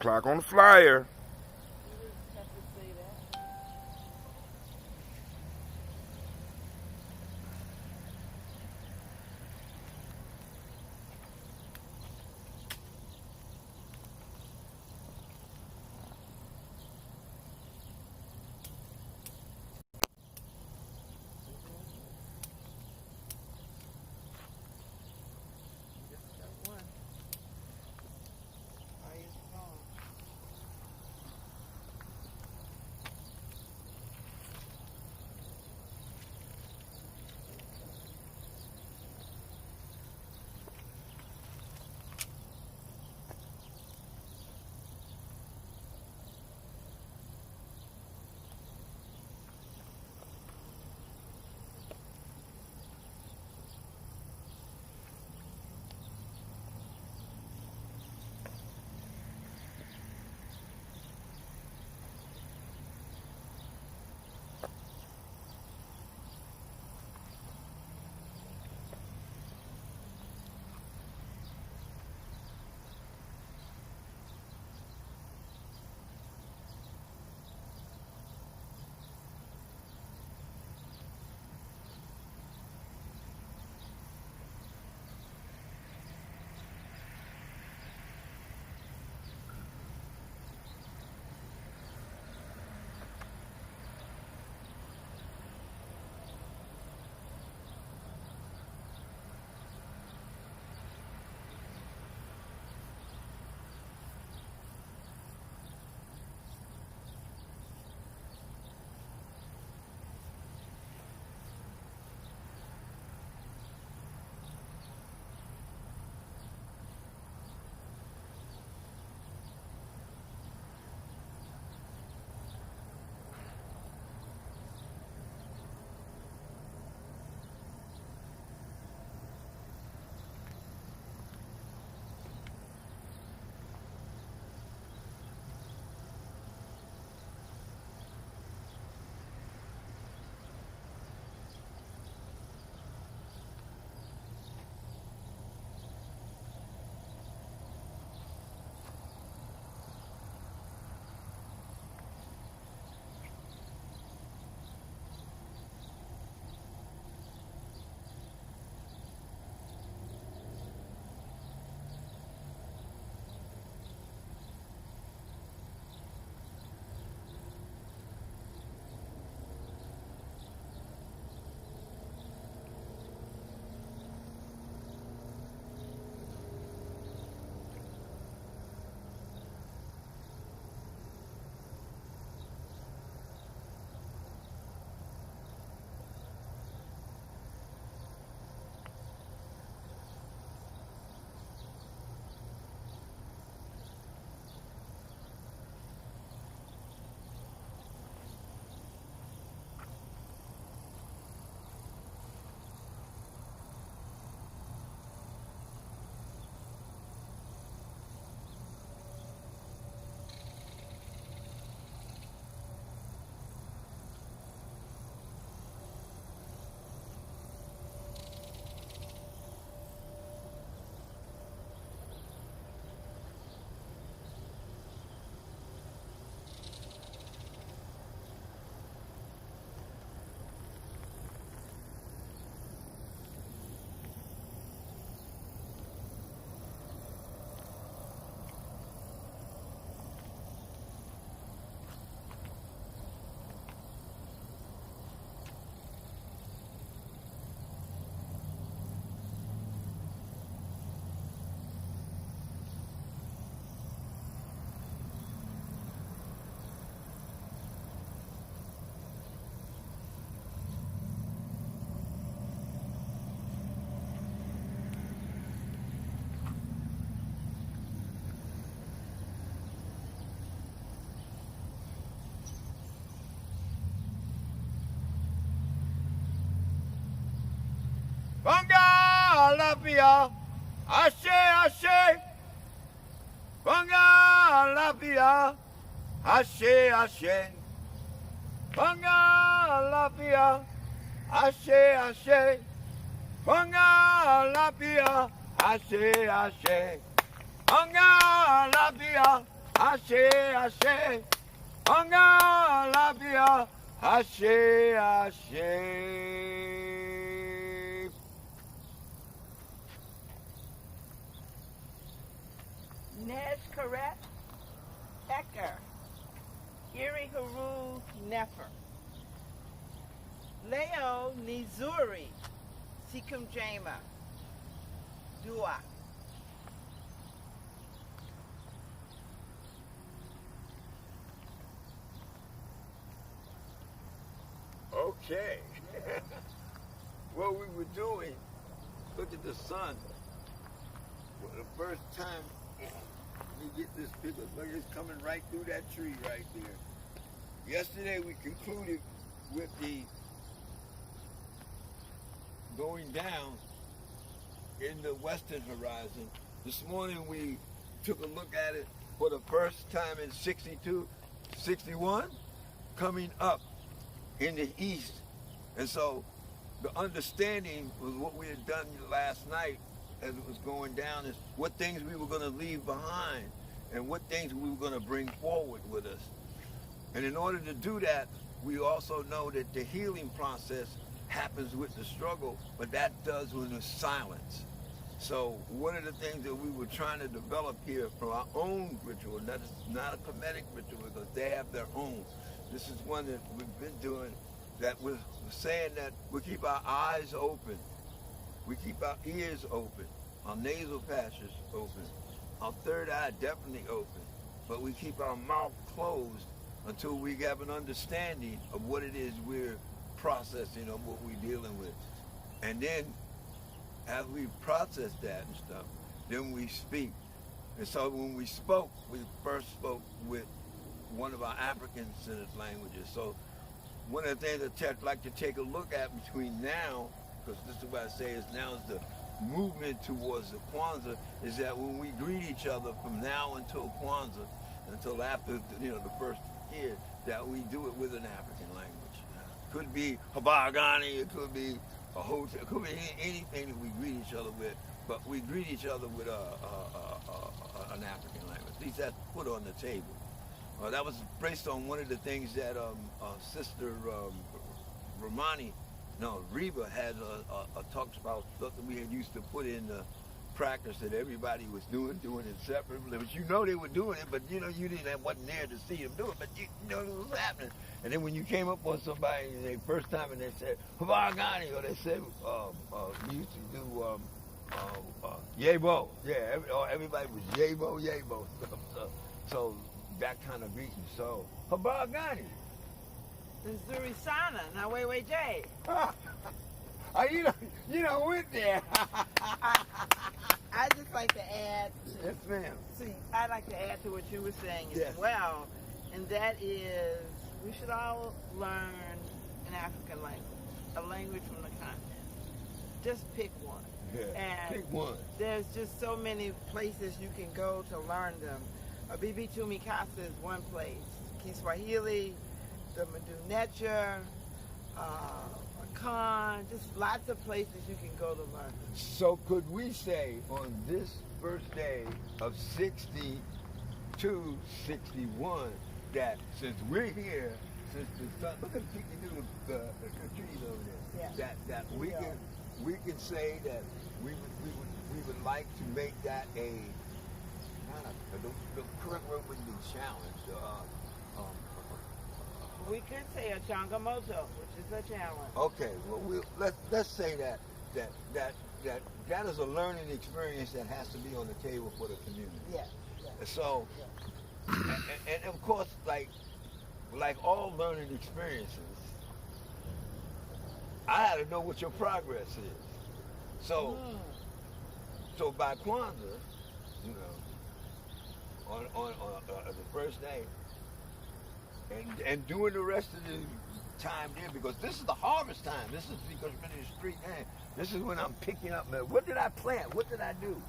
Clock on the flyer. Bunga Lapia, Ashe, Ashe. Bunga Lapia, Ashe, Ashe. Bunga Lapia, Ashe, Ashe. Bunga Lapia, Ashe, Ashe. Bunga Lapia, Ashe, ashe. Anga lapia. Ashe, ashe. Nesh Karet Eker. Iri Haru Nefer. Leo Nizuri. Sikum Jama. Dua. Okay. What we were doing, look at the sun. For the first time, let me get this picture. Look, it's coming right through that tree right there. Yesterday we concluded with the going down in the western horizon. This morning we took a look at it for the first time in 62, 61, coming up in the east. And so the understanding was what we had done last night as it was going down is what things we were going to leave behind and what things we were going to bring forward with us. And in order to do that, we also know that the healing process happens with the struggle, but that does with the silence. So one of the things that we were trying to develop here from our own ritual, that is not a Kemetic ritual because they have their own. This is one that we've been doing that we're saying that we keep our eyes open, we keep our ears open, our nasal passages open, our third eye definitely open, but we keep our mouth closed until we have an understanding of what it is we're processing or what we're dealing with. And then as we process that and stuff, then we speak. And so when we spoke, we first spoke with one of our African-centered languages. So one of the things I'd like to take a look at between now, because this is what I say is now is the movement towards the Kwanzaa, is that when we greet each other from now until Kwanzaa, until after the first year, that we do it with an African language. Could be Habagani, it could be a hotel, it could be anything that we greet each other with, but we greet each other with an African language. At least that's put on the table. That was based on one of the things that Sister Reba had talked about, stuff that we had used to put in the practice that everybody was doing it separately. But they were doing it, but wasn't there to see them do it, but it was happening. And then when you came up on somebody the first time and they said Havagani, or they said we used to do Yebo. Yeah, everybody was Yebo. So that kind of greeting. So Habagani. Zuri Sana. Now wait, Jay. You don't went there. I just like to add. Yes, ma'am. See, I like to add to what you were saying yes. as well, and that is we should all learn an African language, a language from the continent. Just pick one. Yeah, and pick one. There's just so many places you can go to learn them. Bibi Tumikasa is one place. Kiswahili, the Madunecha, Khan, just lots of places you can go to learn. So could we say on this first day of 62, 61, that since we're here, since the sun, look at the trees over there, yeah. that we can say that we would like to make that the correct word wouldn't be challenged. We could say a changamoto, which is a challenge. Okay, well let's say that is a learning experience that has to be on the table for the community. Yeah. So, and of course, like all learning experiences, I had to know what your progress is. So, so by Kwanzaa, on the first day, and doing the rest of the time there, because this is the harvest time. This is because we're in the street now. This is when I'm picking up, man, what did I plant? What did I do?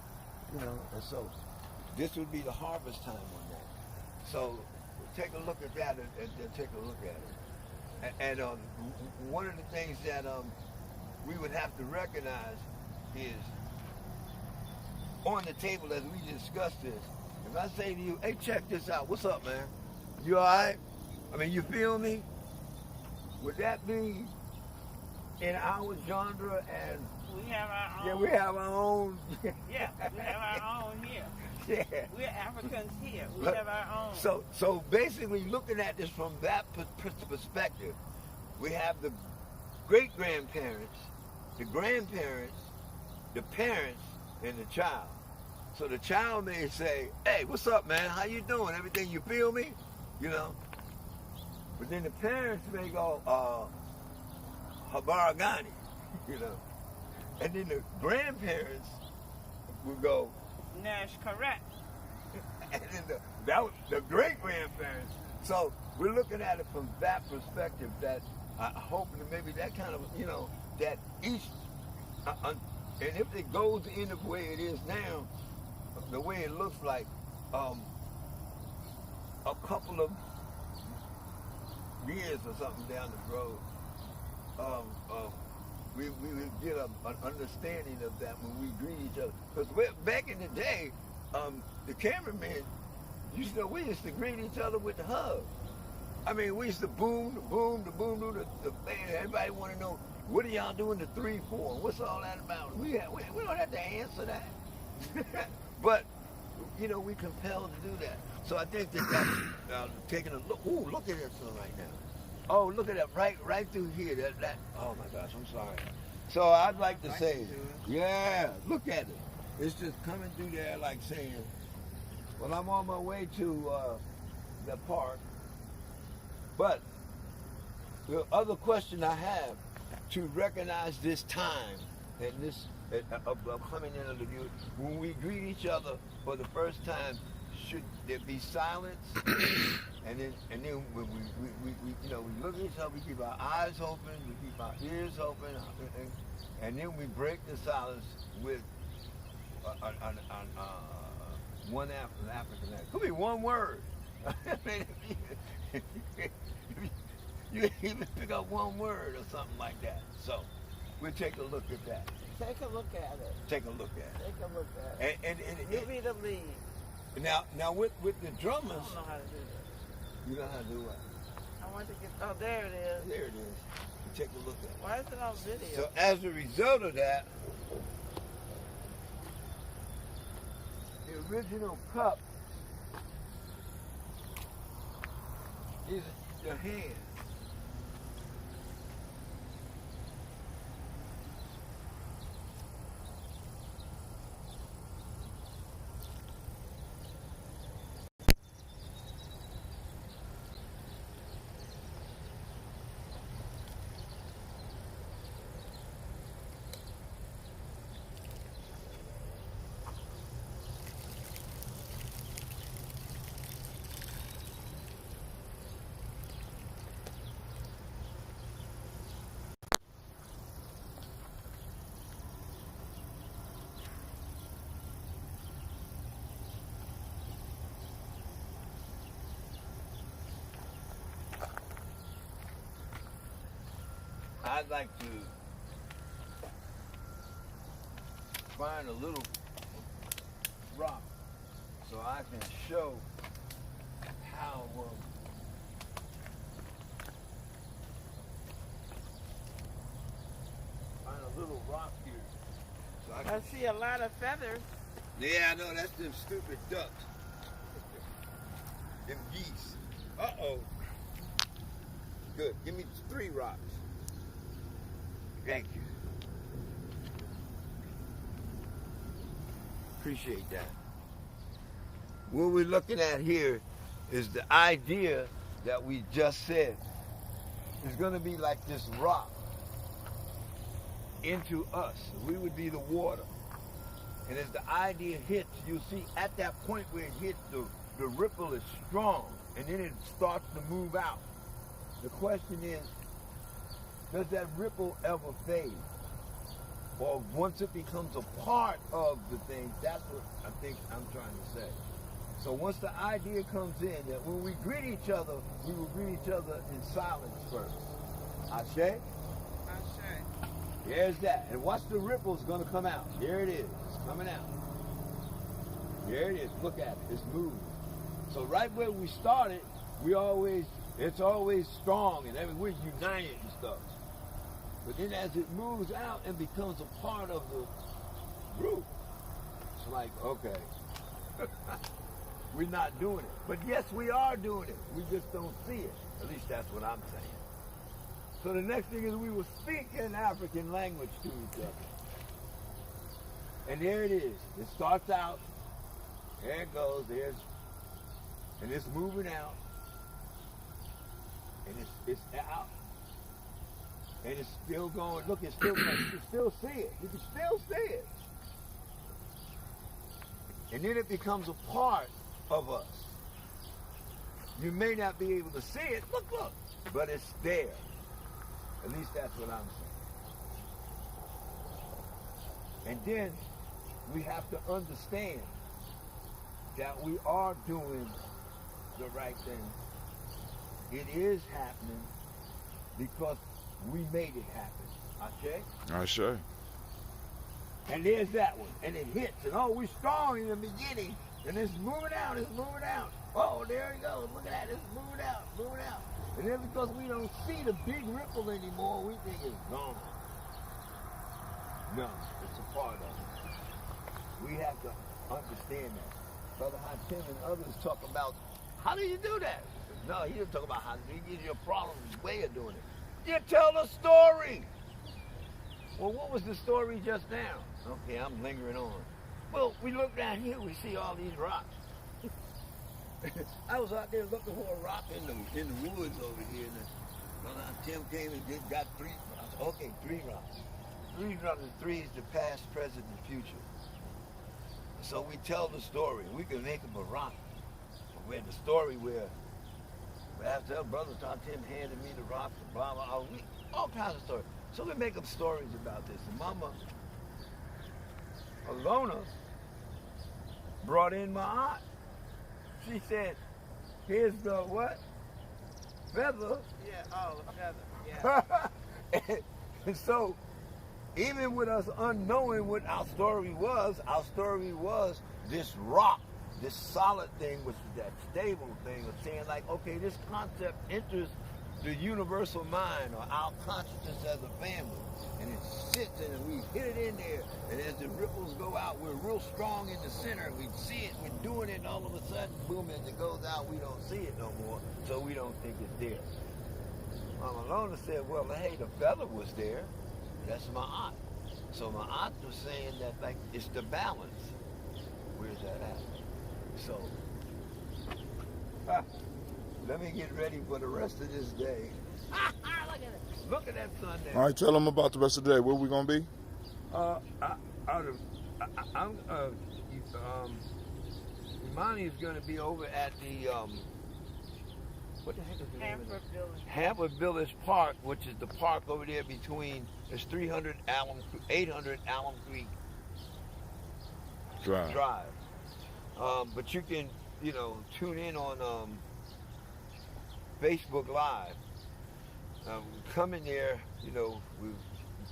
And so this would be the harvest time on that. So take a look at that and take a look at it. And one of the things that we would have to recognize is on the table as we discuss this, If I say to you, hey, check this out. What's up, man? You all right? I mean, you feel me? Would that be in our genre? And we have our own. yeah, we have our own. Yeah, we have our own here. Yeah. We're Africans here. We have our own. So basically, looking at this from that perspective, we have the great-grandparents, the grandparents, the parents, and the child. So the child may say, hey, what's up, man? How you doing? Everything, you feel me? You know? But then the parents may go, Habaragani, you know? And then the grandparents will go, Nash correct. and then the great-grandparents. So we're looking at it from that perspective, that I hope that maybe that kind of, you know, that each, and if it goes in the way it is now, the way it looks like, a couple of years or something down the road, we would get an understanding of that when we greet each other. Because back in the day, the cameramen, we used to greet each other with the hug. I mean, we used to boom, the thing. Everybody want to know, what are y'all doing the 3-4? What's all that about? We don't have to answer that. But, you know, we compelled to do that. So I think that's taking a look. Ooh, look at this one right now. Oh, look at that, right through here. That. Oh my gosh, I'm sorry. So I'd like to say, yeah, look at it. It's just coming through there like saying, well, I'm on my way to the park. But the other question I have, to recognize this time and this of coming into the view, when we greet each other for the first time, should there be silence? and then when we you know, we look at each other, we keep our eyes open, we keep our ears open, and then we break the silence with one African accent. Could be one word. I mean, you even pick up one word or something like that. So we'll take a look at that. Take a look at it. Take a look at it. Take a look at it. And you be the lead. Now with the drummers. I don't know how to do this. You know how to do what? I want to get. Oh, there it is. There it is. Take a look at it. Why is it on video? So as a result of that, the original cup is your hand. I'd like to find a little rock so I can show how find a little rock here. So I see a lot of feathers. Yeah, I know, that's them stupid ducks. Them geese. Uh-oh. Good. Give me 3 rocks. Thank you. Appreciate that. What we're looking at here is the idea that we just said. It's going to be like this rock into us. We would be the water. And as the idea hits, you'll see at that point where it hits, the ripple is strong. And then it starts to move out. The question is, does that ripple ever fade? Or once it becomes a part of the thing, that's what I think I'm trying to say. So once the idea comes in that when we greet each other, we will greet each other in silence first. Ashe? Ashe. There's that. And watch the ripples gonna come out. Here it is. It's coming out. There it is. Look at it. It's moving. So right where we started, it's always strong and we're united and stuff. But then as it moves out and becomes a part of the group, it's like, okay, we're not doing it. But yes, we are doing it. We just don't see it. At least that's what I'm saying. So the next thing is we will speak in African language to each other. And there it is. It starts out. There it goes. And it's moving out. And it's out. And it's still going. Look, it's still going. You can still see it. You can still see it. And then it becomes a part of us. You may not be able to see it. Look. But it's there. At least that's what I'm saying. And then we have to understand that we are doing the right thing. It is happening because we made it happen. Okay? Sure. And there's that one. And it hits. And we're strong in the beginning. And it's moving out. Oh, there it goes. Look at that. It's moving out. And then because we don't see the big ripple anymore, we think it's gone. No, it's a part of it. We have to understand that. Brother Hatim and others talk about, how do you do that? No, he didn't talk about how to give you a problem, way of doing it. You tell the story. Well, what was the story just now? Okay, I'm lingering on. Well, we look down here, we see all these rocks. I was out there looking for a rock in the woods over here, and Brother Tim came and got 3. I said, okay, 3 rocks. 3 rocks. 3 is the past, present, and future. So we tell the story. We can make them a rock. Where the story where after Brother Tim handed me the rocks, and blah blah, all kinds of stories. So we make up stories about this. And Mama Alona brought in my aunt. She said, here's the what? Feather. Yeah, the feather. Yeah. And so, even with us unknowing what our story was this rock, this solid thing, which is that stable thing of saying like, okay, this concept enters the universal mind or our consciousness as a family. And it sits in and we hit it in there. And as the ripples go out, we're real strong in the center. We see it, we're doing it, and all of a sudden, boom, as it goes out, we don't see it no more. So we don't think it's there. Mama Lona said, well, hey, the feather was there. That's my aunt. So my aunt was saying that, like, it's the balance. Where's that at? So, let me get ready for the rest of this day. Look at that sun there. All right, tell them about the rest of the day. Where we gonna be? Imani is gonna be over at the what the heck is the name of it? Village. Hamlet Village Park, which is the park over there between 800 Alum Creek Drive. But you can, tune in on Facebook Live. Come in there,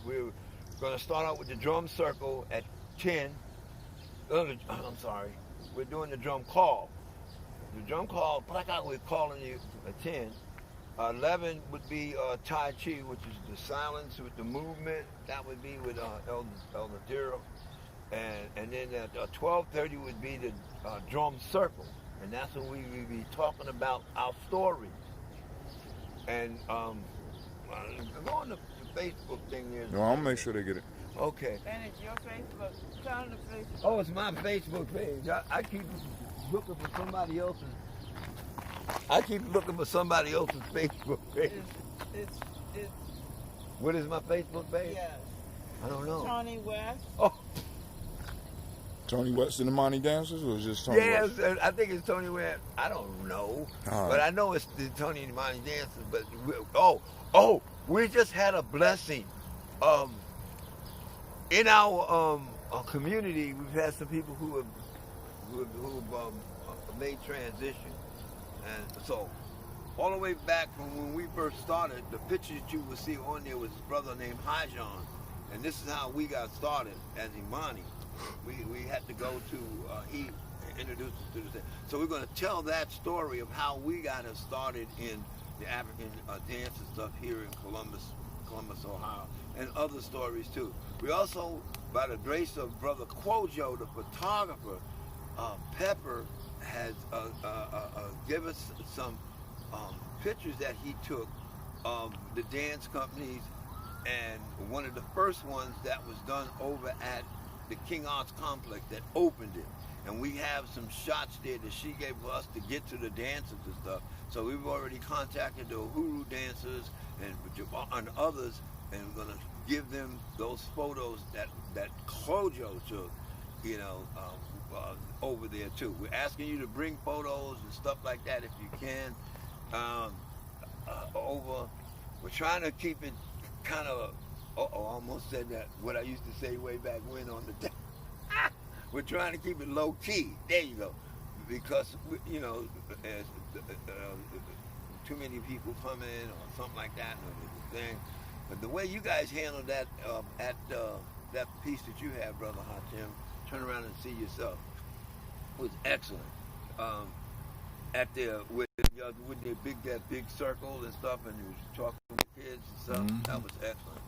we're going to start out with the drum circle at 10. I'm sorry, we're doing the drum call. The drum call, we're calling you at 10. 11 would be Tai Chi, which is the silence with the movement. That would be with El Nadiro. And then at 12:30 would be the drum circle. And that's when we would be talking about our stories. And go on the Facebook thing there. No, I'll make sure they get it. Okay. And it's your Facebook. Tell them the Facebook. Oh, it's my Facebook page. I keep looking for somebody else's. Facebook page. It's What is my Facebook page? yes. I don't know. Tony West. Oh, Tony West and the Monty Dancers, or is it just Tony yes, West? I think it's Tony West. I don't know, All right. but I know it's the Tony and Monty Dancers. But we just had a blessing. In our community, we've had some people who have made transition, and so all the way back from when we first started, the picture that you would see on there was a brother named Hijon, and this is how we got started as Imani. We had to go to he introduced us to this. So we're going to tell that story of how we got us started in the African dance and stuff here in Columbus, Ohio, and other stories too. We also, by the grace of Brother Quojo, the photographer, Pepper has given us some pictures that he took of the dance companies, and one of the first ones that was done over at the King Arts Complex that opened it. And we have some shots there that she gave us to get to the dancers and stuff. So we've already contacted the Uhuru dancers and others, and we're gonna give them those photos that Kojo took, you know, over there too. We're asking you to bring photos and stuff like that if you can. Over, we're trying to keep it kind of. I almost said that. What I used to say way back when on the. We're trying to keep it low key. There you go, because you know, too many people come in or something like that, or the thing. But the way you guys handled that at that piece that you had, Brother Hatim, turn around and see yourself, was excellent. At the with that big circle and stuff, and you was talking to the kids and stuff. Mm-hmm. That was excellent.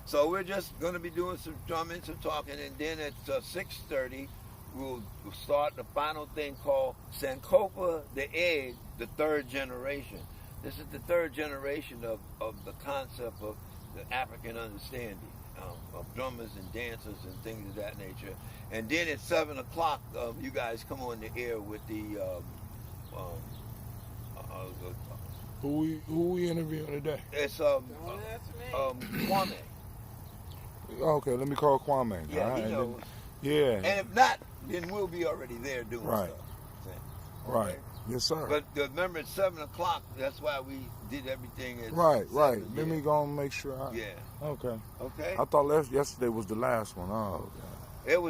So we're just going to be doing some drumming, some talking, and then at 6:30, we'll start the final thing called Sankofa the Egg, the third generation. This is the third generation of the concept of the African understanding of drummers and dancers and things of that nature. And then at 7 o'clock, you guys come on the air with the who we interviewing today? It's Kwame. Okay, let me call Kwame. Yeah, he knows. Yeah. And if not, then we'll be already there doing right. stuff. Right. Okay? Yes, sir. But remember, at 7 o'clock, that's why we did everything at right. 7, Let me go and make sure. Yeah. Okay. Okay. I thought yesterday was the last one. Oh, okay. It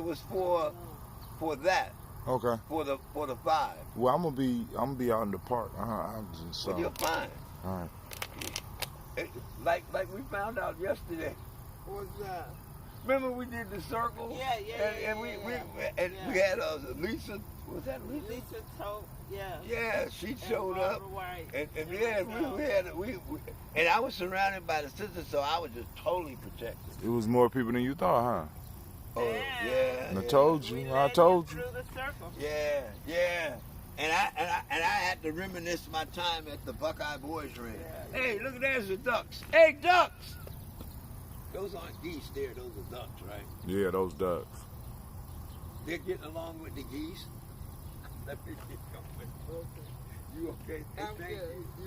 was for that. Okay. For the 5. Well, I'm gonna be out in the park. Well, you're fine. All right. Like we found out yesterday. What's that? Remember we did the circle? Yeah. And we had Lisa. Was that Lisa? Lisa told. Yeah. Yeah, she showed up. And we and I was surrounded by the sisters, so I was just totally protected. It was more people than you thought, huh? Oh yeah. I told you. I told you. Through the circle. Yeah. And I had to reminisce my time at the Buckeye Boys Ring. Yeah. Hey, look, there's the ducks. Hey, ducks! Those aren't geese there, those are ducks, right? Yeah, those ducks. They're getting along with the geese. Let me get going. You okay? Hey, I'm thank good. you.